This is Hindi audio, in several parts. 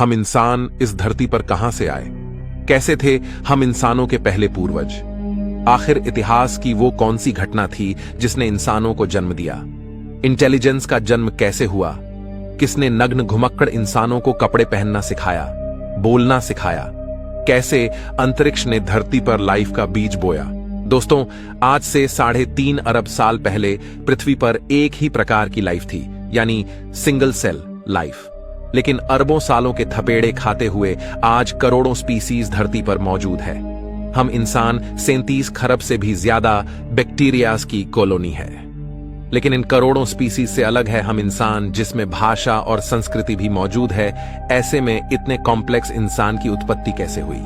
हम इंसान इस धरती पर कहां से आए? कैसे थे हम इंसानों के पहले पूर्वज? आखिर इतिहास की वो कौन सी घटना थी जिसने इंसानों को जन्म दिया? इंटेलिजेंस का जन्म कैसे हुआ? किसने नग्न घुमक्कड़ इंसानों को कपड़े पहनना सिखाया, बोलना सिखाया? कैसे अंतरिक्ष ने धरती पर लाइफ का बीज बोया? दोस्तों, आज से 3.5 अरब साल पहले पृथ्वी पर एक ही प्रकार की लाइफ थी, यानी सिंगल सेल लाइफ। लेकिन अरबों सालों के थपेड़े खाते हुए आज करोड़ों स्पीसीज धरती पर मौजूद है। हम इंसान 37 खरब से भी ज्यादा बैक्टीरियाज की कॉलोनी है। लेकिन इन करोड़ों स्पीसीज से अलग है हम इंसान, जिसमें भाषा और संस्कृति भी मौजूद है। ऐसे में इतने कॉम्प्लेक्स इंसान की उत्पत्ति कैसे हुई?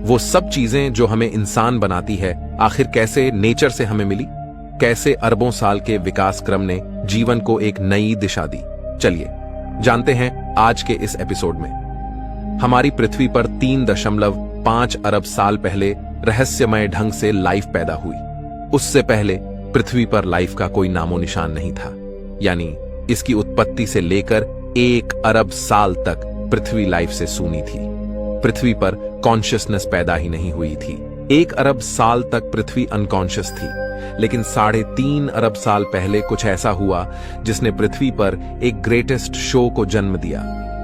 वो सब चीजें जो हमें इंसान बनाती है, आखिर कैसे नेचर से हमें मिली? कैसे अरबों साल के विकास क्रम ने जीवन को एक नई दिशा दी? चलिए जानते हैं आज के इस एपिसोड में। हमारी पृथ्वी पर 3.5 अरब साल पहले रहस्यमय ढंग से लाइफ पैदा हुई। उससे पहले पृथ्वी पर लाइफ का कोई नामो निशान नहीं था, यानी इसकी उत्पत्ति से लेकर 1 अरब साल तक पृथ्वी लाइफ से सूनी थी। पृथ्वी पर कॉन्शियसनेस पैदा ही नहीं हुई थी। 1 अरब साल तक पृथ्वी अनकॉन्शियस थी, लेकिन 3.5 अरब साल पहले कुछ ऐसा हुआ जिसने पृथ्वी पर एक ग्रेटेस्ट शो को जन्म दिया।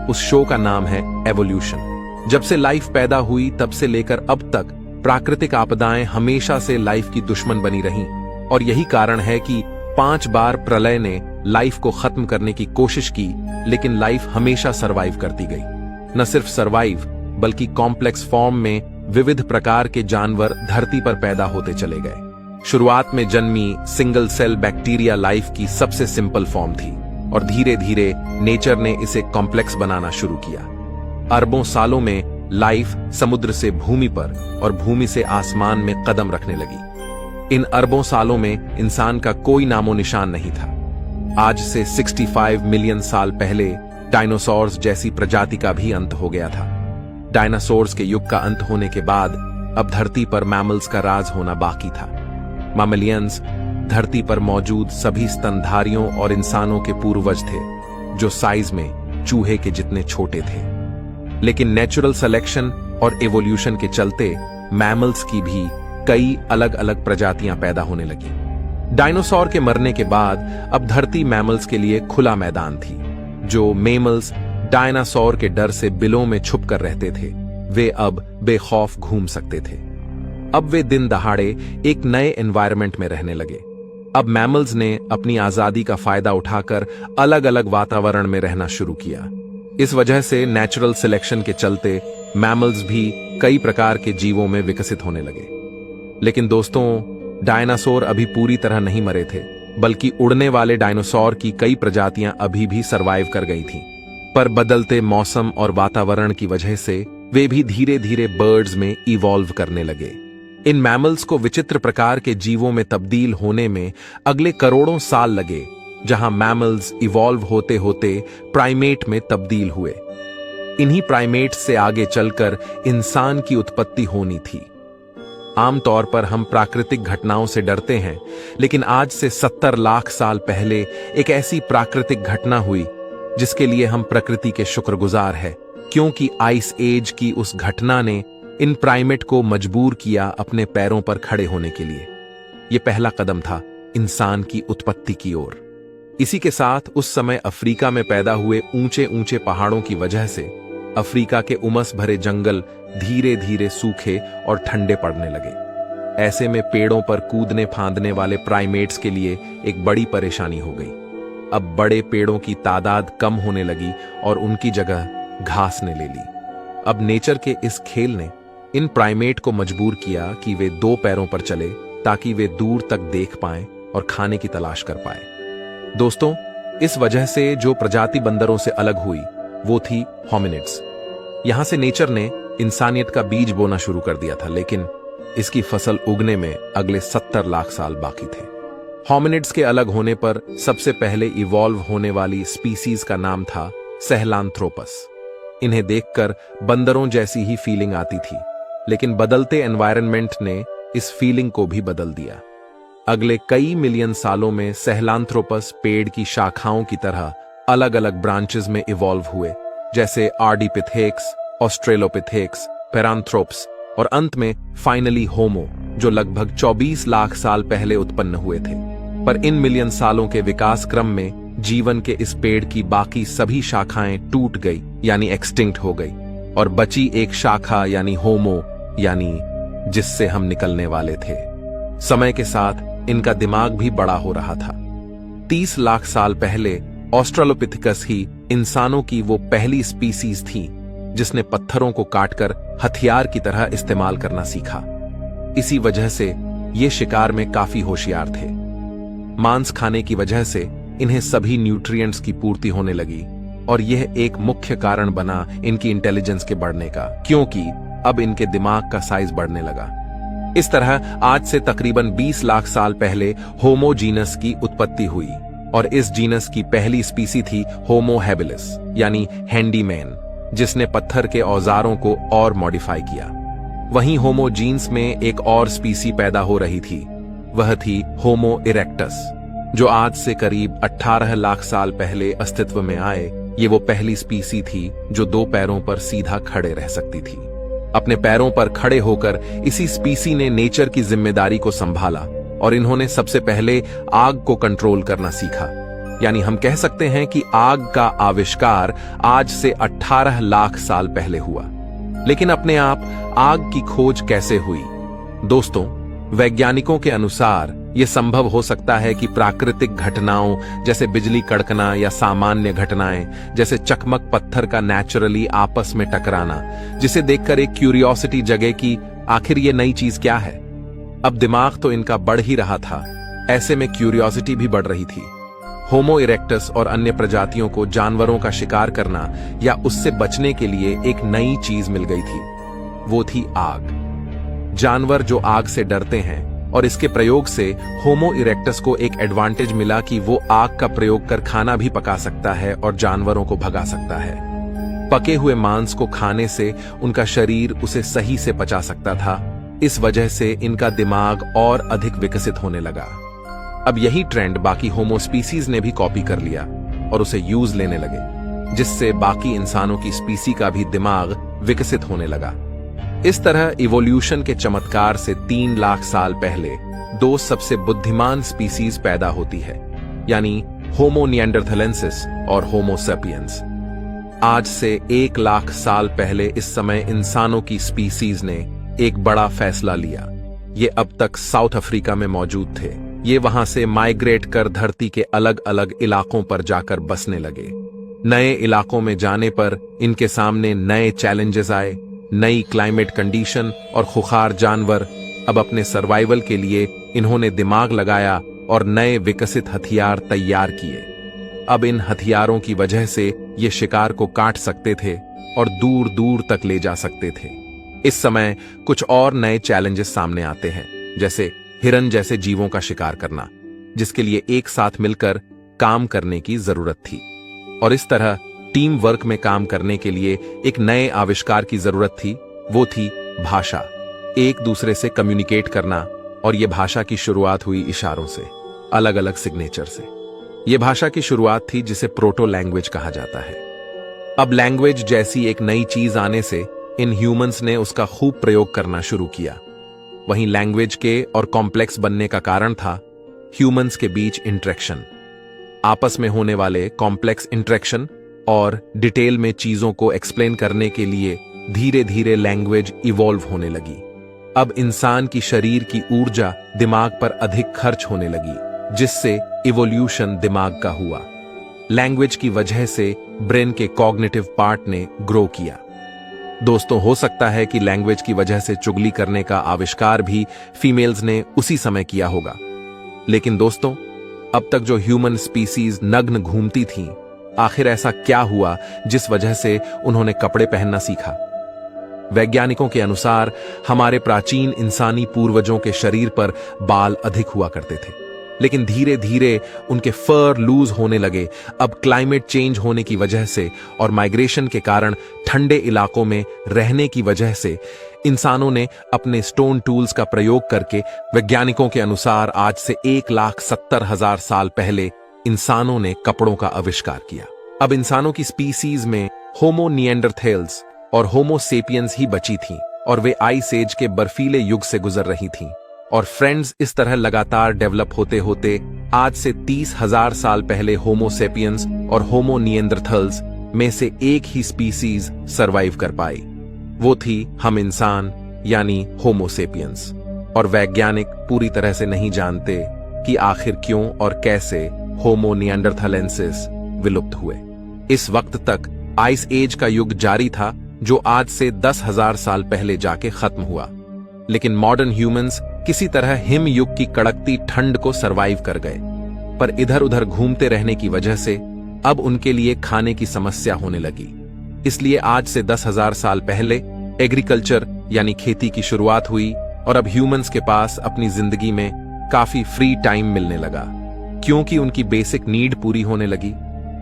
उस शो का नाम है एवोल्यूशन। जब से लाइफ पैदा हुई तब से लेकर अब तक प्राकृतिक आपदाएं हमेशा से लाइफ की दुश्मन बनी रहीं, और यही कारण है कि 5 बार प्रलय ने लाइफ को खत्म करने की कोशिश की, लेकिन लाइफ हमेशा सरवाइव करती गई। न सिर्फ सरवाइव, बल्कि कॉम्प्लेक्स फॉर्म में विविध प्रकार के जानवर धरती पर पैदा होते चले गए। शुरुआत में जन्मी सिंगल सेल बैक्टीरिया लाइफ की सबसे सिंपल फॉर्म थी, और धीरे धीरे नेचर ने इसे कॉम्प्लेक्स बनाना शुरू किया। अरबों सालों में लाइफ समुद्र से भूमि पर और भूमि से आसमान में कदम रखने लगी। इन अरबों सालों में इंसान का कोई नामो निशान नहीं था। आज से 65 मिलियन साल पहले डायनासोर्स जैसी प्रजाति का भी अंत हो गया था। डायनासोर्स के युग का अंत होने के बाद अब धरती पर मैमल्स का राज होना बाकी था। मैमलियंस धरती पर मौजूद सभी स्तनधारियों और इंसानों के पूर्वज थे, जो साइज में चूहे के जितने छोटे थे। लेकिन नेचुरल सिलेक्शन और एवोल्यूशन के चलते मैमल्स की भी कई अलग अलग प्रजातियां पैदा होने लगी। डायनासोर के मरने के बाद अब धरती मैमल्स के लिए खुला मैदान थी। जो मेमल्स डायनासोर के डर से बिलों में छुप कर रहते थे, वे अब बेखौफ घूम सकते थे। अब वे दिन दहाड़े एक नए एनवायरनमेंट में रहने लगे। अब मैमल्स ने अपनी आजादी का फायदा उठाकर अलग अलग वातावरण में रहना शुरू किया। इस वजह से नेचुरल सिलेक्शन के चलते मैमल्स भी कई प्रकार के जीवों में विकसित होने लगे। लेकिन दोस्तों, डायनासोर अभी पूरी तरह नहीं मरे थे, बल्कि उड़ने वाले डायनासोर की कई प्रजातियां अभी भी सरवाइव कर गई थीं। पर बदलते मौसम और वातावरण की वजह से वे भी धीरे धीरे बर्ड्स में इवॉल्व करने लगे। इन मैमल्स को विचित्र प्रकार के जीवों में तब्दील होने में अगले करोड़ों साल लगे, जहां मैमल्स इवॉल्व होते होते प्राइमेट में तब्दील हुए। इन्हीं प्राइमेट से आगे चलकर इंसान की उत्पत्ति होनी थी। आमतौर पर हम प्राकृतिक घटनाओं से डरते हैं, लेकिन आज से 70 लाख साल पहले एक ऐसी प्राकृतिक घटना हुई जिसके लिए हम प्रकृति के शुक्रगुजार हैं, क्योंकि आइस एज की उस घटना ने इन प्राइमेट को मजबूर किया अपने पैरों पर खड़े होने के लिए। यह पहला कदम था इंसान की उत्पत्ति की ओर। इसी के साथ उस समय अफ्रीका में पैदा हुए ऊंचे ऊंचे पहाड़ों की वजह से अफ्रीका के उमस भरे जंगल धीरे धीरे सूखे और ठंडे पड़ने लगे। ऐसे में पेड़ों पर कूदने फांदने वाले प्राइमेट्स के लिए एक बड़ी परेशानी हो गई। अब बड़े पेड़ों की तादाद कम होने लगी और उनकी जगह घास ने ले ली। अब नेचर के इस खेल ने इन प्राइमेट को मजबूर किया कि वे 2 पैरों पर चले, ताकि वे दूर तक देख पाएं और खाने की तलाश कर पाएं। दोस्तों, इस वजह से जो प्रजाति बंदरों से अलग हुई वो थी होमिनिड्स। यहां से नेचर ने इंसानियत का बीज बोना शुरू कर दिया था, लेकिन इसकी फसल उगने में अगले 70 लाख साल बाकी थे। होमिनिड्स के अलग होने पर सबसे पहले इवॉल्व होने वाली स्पीसीज का नाम था सहेलांथ्रोपस। इन्हें देखकर बंदरों जैसी ही फीलिंग आती थी, लेकिन बदलते एनवायरनमेंट ने इस फीलिंग को भी बदल दिया। अगले कई मिलियन सालों में सहेलांथ्रोपस पेड़ की शाखाओं की तरह अलग अलग ब्रांचेस में इवॉल्व हुए, जैसे आर्डिपिथेक्स, ऑस्ट्रेलोपिथेक्स, पेरांथ्रोप्स और अंत में फाइनली होमो, जो लगभग 24 लाख साल पहले उत्पन्न हुए थे। पर इन मिलियन सालों के विकास क्रम में जीवन के इस पेड़ की बाकी सभी शाखाएं टूट गई यानी एक्सटिंक्ट हो गई, और बची एक शाखा यानी होमो, यानी जिससे हम निकलने वाले थे। समय के साथ इनका दिमाग भी बड़ा हो रहा था। 30 लाख साल पहले ऑस्ट्रेलोपिथेकस ही इंसानों की वो पहली स्पीसीज थी जिसने पत्थरों को काटकर हथियार की तरह इस्तेमाल करना सीखा। इसी वजह से ये शिकार में काफी होशियार थे। मांस खाने की वजह से इन्हें सभी न्यूट्रिएंट्स की पूर्ति होने लगी, और यह एक मुख्य कारण बना इनकी इंटेलिजेंस के बढ़ने का, क्योंकि अब इनके दिमाग का साइज बढ़ने लगा। इस तरह आज से तकरीबन 20 लाख साल पहले होमो जीनस की उत्पत्ति हुई, और इस जीनस की पहली स्पीसी थी होमो हैबिलिस यानी हैंडीमैन, जिसने पत्थर के औजारों को और मॉडिफाई किया। वहीं होमो जीन्स में एक और स्पीसी पैदा हो रही थी, वह थी होमो इरेक्टस, जो आज से करीब 18 लाख साल पहले अस्तित्व में आए। ये वो पहली स्पीसी थी जो 2 पैरों पर सीधा खड़े रह सकती थी। अपने पैरों पर खड़े होकर इसी स्पीसी ने नेचर की जिम्मेदारी को संभाला, और इन्होंने सबसे पहले आग को कंट्रोल करना सीखा। यानी हम कह सकते हैं कि आग का आविष्कार आज से 18 लाख साल पहले हुआ। लेकिन अपने आप आग की खोज कैसे हुई? दोस्तों, वैज्ञानिकों के अनुसार यह संभव हो सकता है कि प्राकृतिक घटनाओं जैसे बिजली कड़कना या सामान्य घटनाएं जैसे चकमक पत्थर का नेचुरली आपस में टकराना, जिसे देखकर एक क्यूरियोसिटी जगे कि आखिर ये नई चीज क्या है। अब दिमाग तो इनका बढ़ ही रहा था, ऐसे में क्यूरियोसिटी भी बढ़ रही थी। होमो इरेक्टस और अन्य प्रजातियों को जानवरों का शिकार करना या उससे बचने के लिए एक नई चीज मिल गई थी, वो थी आग। जानवर जो आग से डरते हैं, और इसके प्रयोग से होमो इरेक्टस को एक एडवांटेज मिला कि वो आग का प्रयोग कर खाना भी पका सकता है और जानवरों को भगा सकता है। पके हुए मांस को खाने से उनका शरीर उसे सही से पचा सकता था। इस वजह से इनका दिमाग और अधिक विकसित होने लगा। अब यही ट्रेंड बाकी होमो स्पीसीज ने भी कॉपी कर लिया और उसे यूज लेने लगे, जिससे बाकी इंसानों की स्पीसी का भी दिमाग विकसित होने लगा। इस तरह इवोल्यूशन के चमत्कार से 3 लाख साल पहले 2 सबसे बुद्धिमान स्पीसीज पैदा होती है, यानी होमो निएंडरथलेंसिस और होमो सेपियंस। आज से 1 लाख साल पहले इस समय इंसानों की स्पीसीज ने एक बड़ा फैसला लिया। ये अब तक साउथ अफ्रीका में मौजूद थे। ये वहां से माइग्रेट कर धरती के अलग अलग इलाकों पर जाकर बसने लगे। नए इलाकों में जाने पर इनके सामने नए चैलेंजेस आए, नई क्लाइमेट कंडीशन और खुखार जानवर। अब अपने सर्वाइवल के लिए इन्होंने दिमाग लगाया और नए विकसित हथियार तैयार किए। अब इन हथियारों की वजह से ये शिकार को काट सकते थे और दूर दूर तक ले जा सकते थे। इस समय कुछ और नए चैलेंजेस सामने आते हैं, जैसे हिरन जैसे जीवों का शिकार करना, जिसके लिए एक साथ मिलकर काम करने की जरूरत थी। और इस तरह टीम वर्क में काम करने के लिए एक नए आविष्कार की जरूरत थी, वो थी भाषा। एक दूसरे से कम्युनिकेट करना, और यह भाषा की शुरुआत हुई इशारों से, अलग अलग सिग्नेचर से। यह भाषा की शुरुआत थी जिसे प्रोटो लैंग्वेज कहा जाता है। अब लैंग्वेज जैसी एक नई चीज आने से इन ह्यूमंस ने उसका खूब प्रयोग करना शुरू किया। वहीं लैंग्वेज के और कॉम्प्लेक्स बनने का कारण था ह्यूमंस के बीच इंटरेक्शन, आपस में होने वाले कॉम्प्लेक्स इंटरेक्शन और डिटेल में चीजों को एक्सप्लेन करने के लिए धीरे धीरे लैंग्वेज इवॉल्व होने लगी। अब इंसान की शरीर की ऊर्जा दिमाग पर अधिक खर्च होने लगी, जिससे इवोल्यूशन दिमाग का हुआ। लैंग्वेज की वजह से ब्रेन के कॉग्निटिव पार्ट ने ग्रो किया। दोस्तों, हो सकता है कि लैंग्वेज की वजह से चुगली करने का आविष्कार भी फीमेल्स ने उसी समय किया होगा। लेकिन दोस्तों, अब तक जो ह्यूमन स्पीसीज नग्न घूमती थीं, आखिर ऐसा क्या हुआ जिस वजह से उन्होंने कपड़े पहनना सीखा? वैज्ञानिकों के अनुसार हमारे प्राचीन इंसानी पूर्वजों के शरीर पर बाल अधिक हुआ करते थे, लेकिन धीरे धीरे उनके फर लूज होने लगे। अब क्लाइमेट चेंज होने की वजह से और माइग्रेशन के कारण ठंडे इलाकों में रहने की वजह से इंसानों ने अपने स्टोन टूल्स का प्रयोग करके, वैज्ञानिकों के अनुसार आज से 1,70,000 साल पहले इंसानों ने कपड़ों का आविष्कार किया। अब इंसानों की स्पीसीज में होमो निएंडरथेल्स और होमो सेपियंस ही बची थीं और वे आइस एज के बर्फीले युग से गुजर रही थीं। और फ्रेंड्स, इस तरह लगातार डेवलप होते होते आज से 30,000 साल पहले होमो सेपियंस और होमो निएंडरथल्स में से एक ही स्पीसीज सरवाइव कर पाई। वो थी हम इंसान, यानी होमो सेपियंस। और वैज्ञानिक पूरी तरह से नहीं जानते कि आखिर क्यों और कैसे होमो निएंडरथालेंसिस विलुप्त हुए। इस वक्त तक आइस एज का युग जारी था, जो आज से 10,000 साल पहले जाके खत्म हुआ। लेकिन मॉडर्न ह्यूमंस किसी तरह हिम युग की कड़कती ठंड को सरवाइव कर गए, पर इधर उधर घूमते रहने की वजह से अब उनके लिए खाने की समस्या होने लगी। इसलिए आज से 10,000 साल पहले एग्रीकल्चर यानी खेती की शुरुआत हुई और अब ह्यूमंस के पास अपनी जिंदगी में काफी फ्री टाइम मिलने लगा, क्योंकि उनकी बेसिक नीड पूरी होने लगी।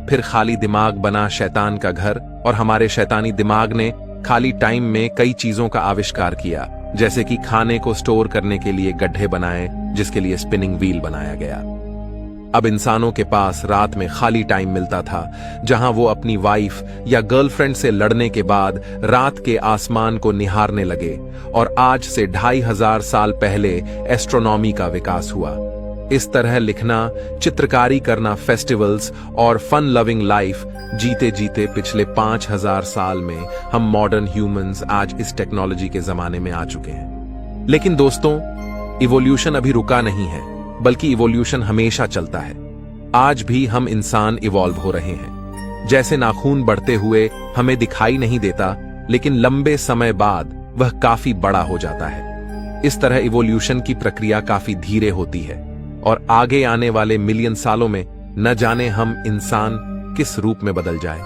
फिर खाली दिमाग बना शैतान का घर, और हमारे शैतानी दिमाग ने खाली टाइम में कई चीजों का आविष्कार किया, जैसे कि खाने को स्टोर करने के लिए गड्ढे बनाए, जिसके लिए स्पिनिंग व्हील बनाया गया। अब इंसानों के पास रात में खाली टाइम मिलता था, जहां वो अपनी वाइफ या गर्लफ्रेंड से लड़ने के बाद रात के आसमान को निहारने लगे। और आज से 2,500 साल पहले एस्ट्रोनॉमी का विकास हुआ। इस तरह लिखना, चित्रकारी करना, फेस्टिवल्स और फन लविंग लाइफ जीते जीते पिछले 5,000 साल में हम मॉडर्न ह्यूमंस आज इस टेक्नोलॉजी के जमाने में आ चुके हैं। लेकिन दोस्तों, इवोल्यूशन अभी रुका नहीं है, बल्कि इवोल्यूशन हमेशा चलता है। आज भी हम इंसान इवॉल्व हो रहे हैं। जैसे नाखून बढ़ते हुए हमें दिखाई नहीं देता, लेकिन लंबे समय बाद वह काफी बड़ा हो जाता है। इस तरह इवोल्यूशन की प्रक्रिया काफी धीरे होती है और आगे आने वाले मिलियन सालों में न जाने हम इंसान किस रूप में बदल जाए।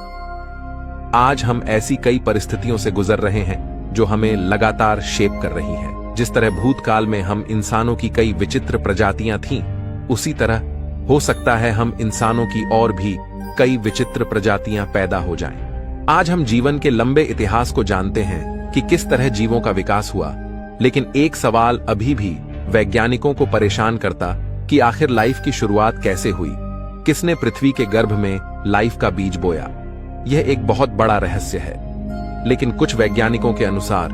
आज हम ऐसी कई परिस्थितियों से गुजर रहे हैं जो हमें लगातार शेप कर रही हैं। जिस तरह भूतकाल में हम इंसानों की कई विचित्र प्रजातियां थीं, उसी तरह हो सकता है हम इंसानों की और भी कई विचित्र प्रजातियां पैदा हो जाएं। आज हम जीवन के लंबे इतिहास को जानते हैं कि किस तरह जीवों का विकास हुआ, लेकिन एक सवाल अभी भी वैज्ञानिकों को परेशान करता कि आखिर लाइफ की शुरुआत कैसे हुई, किसने पृथ्वी के गर्भ में लाइफ का बीज बोया। यह एक बहुत बड़ा रहस्य है। लेकिन कुछ वैज्ञानिकों के अनुसार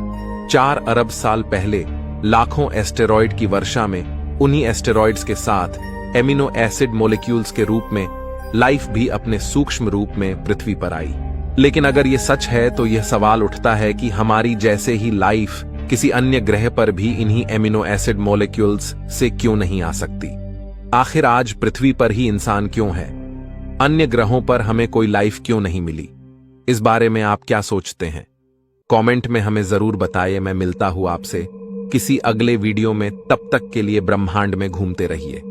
4 अरब साल पहले लाखों एस्टेरॉयड की वर्षा में उन्हीं एस्टेरॉयड्स के साथ एमिनो एसिड मॉलिक्यूल्स के रूप में लाइफ भी अपने सूक्ष्म रूप में पृथ्वी पर आई। लेकिन अगर यह सच है तो यह सवाल उठता है कि हमारी जैसे ही लाइफ किसी अन्य ग्रह पर भी इन्हीं एमिनो एसिड मॉलिक्यूल्स से क्यों नहीं आ सकती। आखिर आज पृथ्वी पर ही इंसान क्यों है? अन्य ग्रहों पर हमें कोई लाइफ क्यों नहीं मिली? इस बारे में आप क्या सोचते हैं? कमेंट में हमें जरूर बताइए। मैं मिलता हूं आपसे किसी अगले वीडियो में। तब तक के लिए ब्रह्मांड में घूमते रहिए।